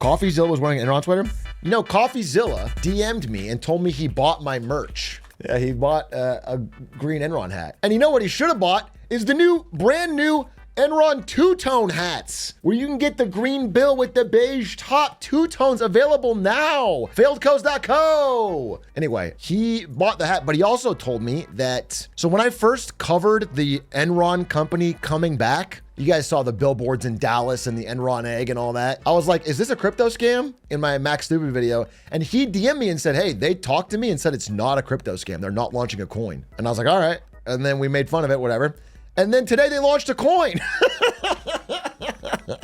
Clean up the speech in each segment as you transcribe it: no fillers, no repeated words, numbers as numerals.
Coffeezilla was wearing Enron Twitter. You know, Coffeezilla DM'd me and told me he bought my merch. Yeah, he bought a green Enron hat. And you know what he should have bought is the brand new Enron two-tone hats, where you can get the green bill with the beige top. Two-tones available now. Failedcodes.co. Anyway, he bought the hat, but he also told me that, so when I first covered the Enron company coming back, you guys saw the billboards in Dallas and the Enron egg and all that. I was like, is this a crypto scam? In my Max Stupid video. And he DM'd me and said, hey, they talked to me and said it's not a crypto scam. They're not launching a coin. And I was like, all right. And then we made fun of it, whatever. And then today they launched a coin.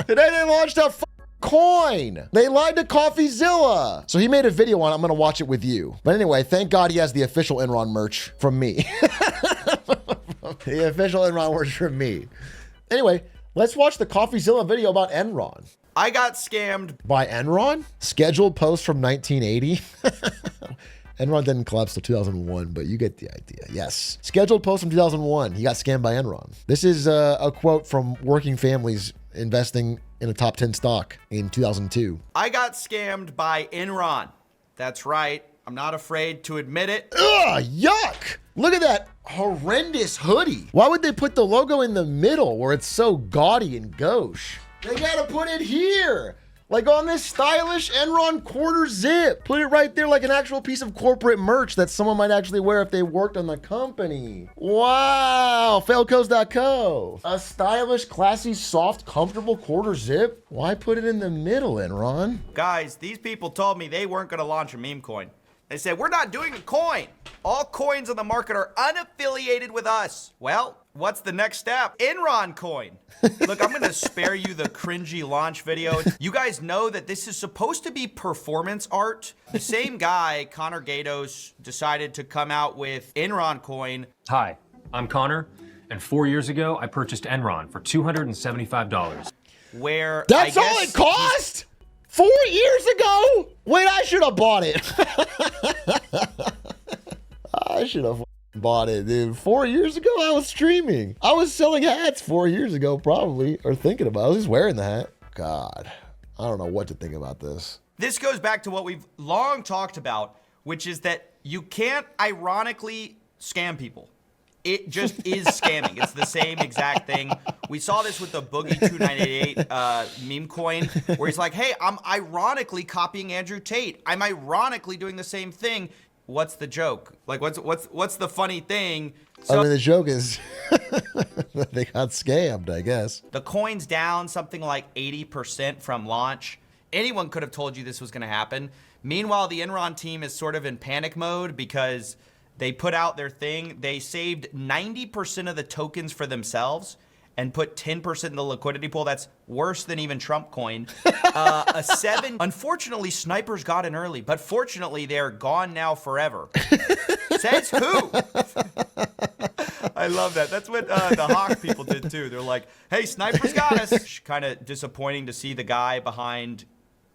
Today they launched a coin. They lied to Coffeezilla. So he made a video on it. I'm going to watch it with you. But anyway, thank God he has the official Enron merch from me. The official Enron merch from me. Anyway, let's watch the Coffeezilla video about Enron. I got scammed by Enron? Scheduled post from 1980. Enron didn't collapse till 2001, but you get the idea. Yes. Scheduled post from 2001. He got scammed by Enron. This is a quote from Working Families investing in a top 10 stock in 2002. I got scammed by Enron. That's right. I'm not afraid to admit it. Ugh, yuck. Look at that horrendous hoodie. Why would they put the logo in the middle where it's so gaudy and gauche? They gotta put it here. Like on this stylish Enron quarter zip. Put it right there like an actual piece of corporate merch that someone might actually wear if they worked on the company. Wow, Failedcodes.co. A stylish, classy, soft, comfortable quarter zip? Why put it in the middle, Enron? Guys, these people told me they weren't gonna launch a meme coin. They said, we're not doing a coin. All coins on the market are unaffiliated with us. Well, what's the next step? Enron coin. Look, I'm gonna spare you the cringy launch video. You guys know that this is supposed to be performance art. The same guy, Connor Gatos, decided to come out with Enron coin. Hi, I'm Connor, and 4 years ago, I purchased Enron for $275. Where that's all it cost? 4 years ago? Wait, I should have bought it. I should have bought it, dude. 4 years ago, I was streaming. I was selling hats 4 years ago, probably, or thinking about it. I was just wearing the hat. God, I don't know what to think about this. This goes back to what we've long talked about, which is that you can't ironically scam people. It just is scamming. It's the same exact thing. We saw this with the Boogie 2988 meme coin, where he's like, hey, I'm ironically copying Andrew Tate. I'm ironically doing the same thing. What's the joke? Like, what's the funny thing? So, I mean, the joke is that they got scammed, I guess. The coin's down something like 80% from launch. Anyone could have told you this was going to happen. Meanwhile, the Enron team is sort of in panic mode because they put out their thing. They saved 90% of the tokens for themselves and put 10% in the liquidity pool. That's worse than even Trump coin. Unfortunately, snipers got in early, but fortunately, they're gone now forever. Says who? I love that. That's what the Hawk people did too. They're like, hey, snipers got us. Kind of disappointing to see the guy behind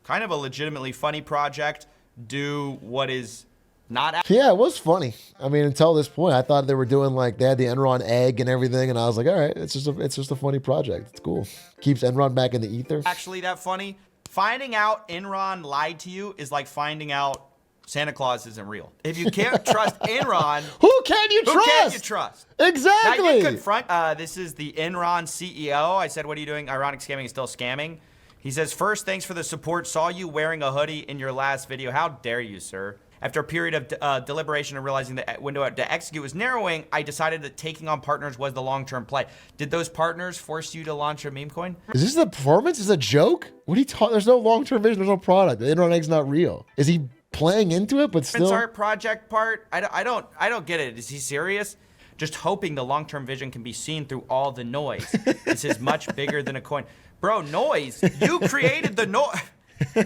kind of a legitimately funny project do what is not. Yeah, it was funny. I mean, until this point, I thought they were doing like, they had the Enron egg and everything, and I was like, all right, it's just a funny project. It's cool. Keeps Enron back in the ether. Actually that funny. Finding out Enron lied to you is like finding out Santa Claus isn't real. If you can't trust Enron, who can you trust? Who can you trust? Exactly. Now you confront. This is the Enron CEO. I said, what are you doing? Ironic scamming is still scamming. He says, first, thanks for the support. Saw you wearing a hoodie in your last video. How dare you, sir? After a period of deliberation and realizing the window to execute was narrowing, I decided that taking on partners was the long-term play. Did those partners force you to launch a meme coin? Is this the performance? Is this a joke? What are you talking? There's no long-term vision. There's no product. The Enron egg's not real. Is he playing into it, but still? Art project part. I don't get it. Is he serious? Just hoping the long-term vision can be seen through all the noise. This is much bigger than a coin, bro. Noise. You created the noise.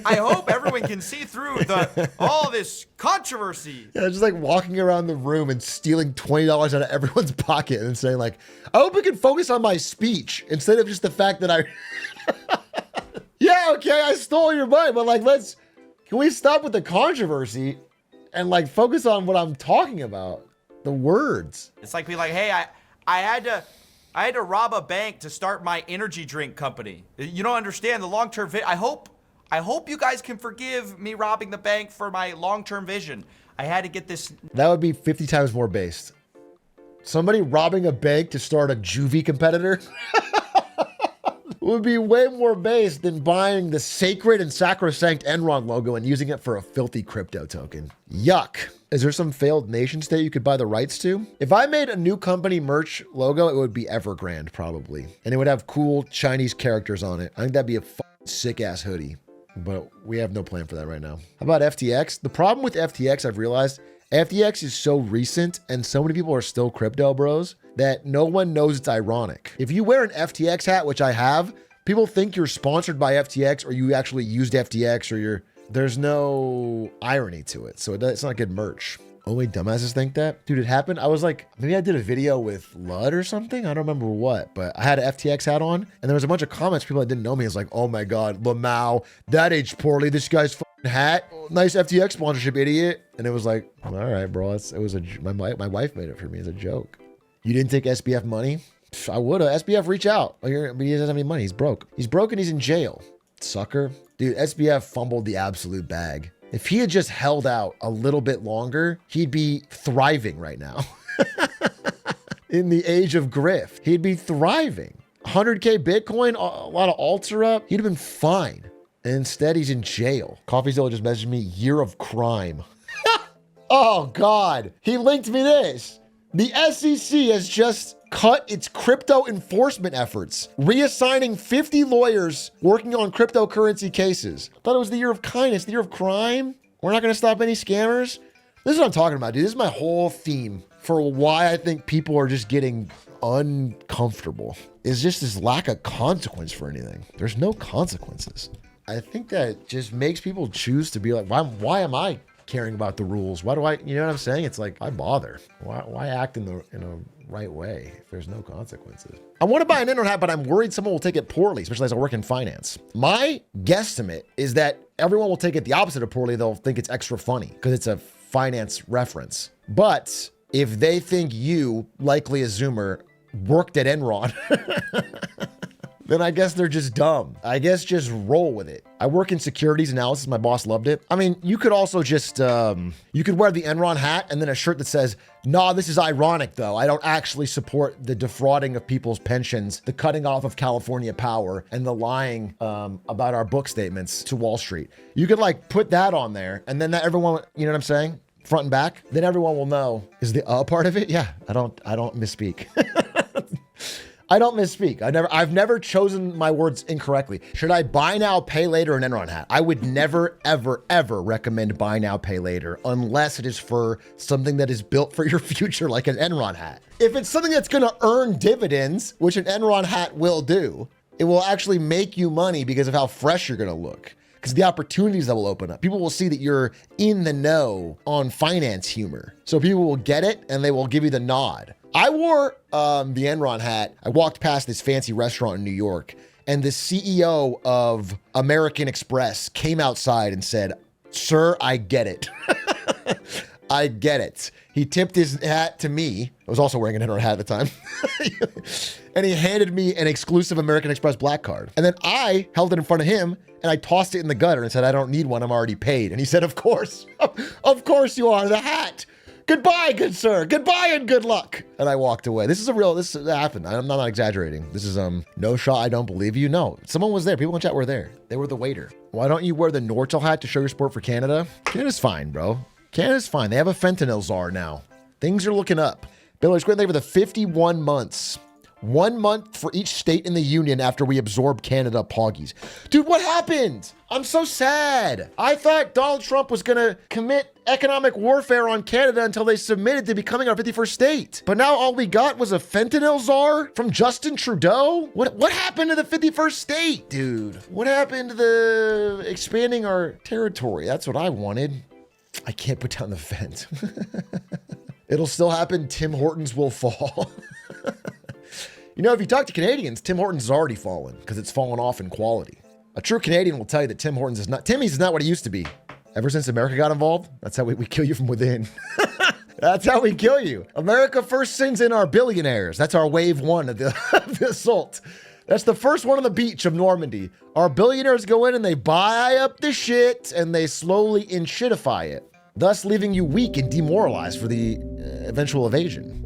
I hope everyone can see through all this controversy. Yeah, just like walking around the room and stealing $20 out of everyone's pocket and saying like, I hope we can focus on my speech instead of just the fact that I, yeah, okay, I stole your money, but like, can we stop with the controversy and like focus on what I'm talking about? The words. It's like be like, hey, I had to rob a bank to start my energy drink company. You don't understand the long-term fit. I hope I hope you guys can forgive me robbing the bank for my long-term vision. I had to get this. That would be 50 times more based. Somebody robbing a bank to start a juvie competitor would be way more based than buying the sacred and sacrosanct Enron logo and using it for a filthy crypto token. Yuck. Is there some failed nation state you could buy the rights to? If I made a new company merch logo, it would be Evergrande probably. And it would have cool Chinese characters on it. I think that'd be a sick ass hoodie, but we have no plan for that right now. How about FTX? The problem with FTX, I've realized, FTX is so recent and so many people are still crypto bros that no one knows it's ironic. If you wear an FTX hat, which I have, people think you're sponsored by FTX or you actually used FTX or there's no irony to it. So it's not good merch. Only dumbasses think that. Dude, it happened. I was like, maybe I did a video with Lud or something. I don't remember what, but I had an FTX hat on and there was a bunch of comments. People that didn't know me. It's like, oh my God, Lamau, that aged poorly. This guy's hat. Nice FTX sponsorship, idiot. And it was like, all right, bro. My wife made it for me as a joke. You didn't take SBF money? I would have. SBF, reach out. But he doesn't have any money. He's broke. He's broke and he's in jail. Sucker. Dude, SBF fumbled the absolute bag. If he had just held out a little bit longer, he'd be thriving right now. In the age of grift, he'd be thriving. 100K Bitcoin, a lot of alts are up. He'd have been fine. And instead, he's in jail. Coffeezilla just messaged me, year of crime. Oh, God. He linked me this. The SEC has just cut its crypto enforcement efforts, reassigning 50 lawyers working on cryptocurrency cases. I thought it was the year of kindness, the year of crime. We're not going to stop any scammers. This is what I'm talking about, dude. This is my whole theme for why I think people are just getting uncomfortable. Is just this lack of consequence for anything. There's no consequences. I think that just makes people choose to be like, why am I caring about the rules? Why do I, you know what I'm saying? It's like, why bother? Why act in a right way if there's no consequences? I want to buy an Enron hat, but I'm worried someone will take it poorly, especially as I work in finance. My guesstimate is that everyone will take it the opposite of poorly. They'll think it's extra funny because it's a finance reference. But if they think you, likely a Zoomer, worked at Enron, then I guess they're just dumb. I guess just roll with it. I work in securities analysis. My boss loved it. I mean, you could also just, you could wear the Enron hat and then a shirt that says, nah, this is ironic though. I don't actually support the defrauding of people's pensions, the cutting off of California power, and the lying about our book statements to Wall Street. You could like put that on there and then everyone, you know what I'm saying? Front and back. Then everyone will know. Is the part of it? Yeah, I don't misspeak. I don't misspeak. I've never chosen my words incorrectly. Should I buy now, pay later an Enron hat? I would never, ever, ever recommend buy now, pay later unless it is for something that is built for your future, like an Enron hat. If it's something that's going to earn dividends, which an Enron hat will do, it will actually make you money because of how fresh you're going to look. Because the opportunities that will open up. People will see that you're in the know on finance humor. So people will get it and they will give you the nod. I wore the Enron hat. I walked past this fancy restaurant in New York and the CEO of American Express came outside and said, "Sir, I get it." I get it. He tipped his hat to me. I was also wearing an Enron hat at the time. And he handed me an exclusive American Express black card. And then I held it in front of him and I tossed it in the gutter and said, "I don't need one. I'm already paid." And he said, "Of course. Of course you are. The hat. Goodbye, good sir. Goodbye and good luck." And I walked away. This happened. I'm not exaggerating. This is, no shot. I don't believe you. No, someone was there. People in chat were there. They were the waiter. Why don't you wear the Nortel hat to show your support for Canada? Canada's fine, bro. Canada's fine. They have a fentanyl czar now. Things are looking up. Bill, it's great for the 51 months. 1 month for each state in the union after we absorb Canada poggies. Dude, what happened? I'm so sad. I thought Donald Trump was gonna commit economic warfare on Canada until they submitted to becoming our 51st state. But now all we got was a fentanyl czar from Justin Trudeau? What happened to the 51st state, dude? What happened to the expanding our territory? That's what I wanted. I can't put down the vent. It'll still happen. Tim Hortons will fall. You know, if you talk to Canadians, Tim Hortons has already fallen because it's fallen off in quality. A true Canadian will tell you that Timmy's is not what it used to be. Ever since America got involved, that's how we kill you from within. That's how we kill you. America first sends in our billionaires. That's our wave one of the assault. That's the first one on the beach of Normandy. Our billionaires go in and they buy up the shit and they slowly inshitify it, thus leaving you weak and demoralized for the eventual evasion.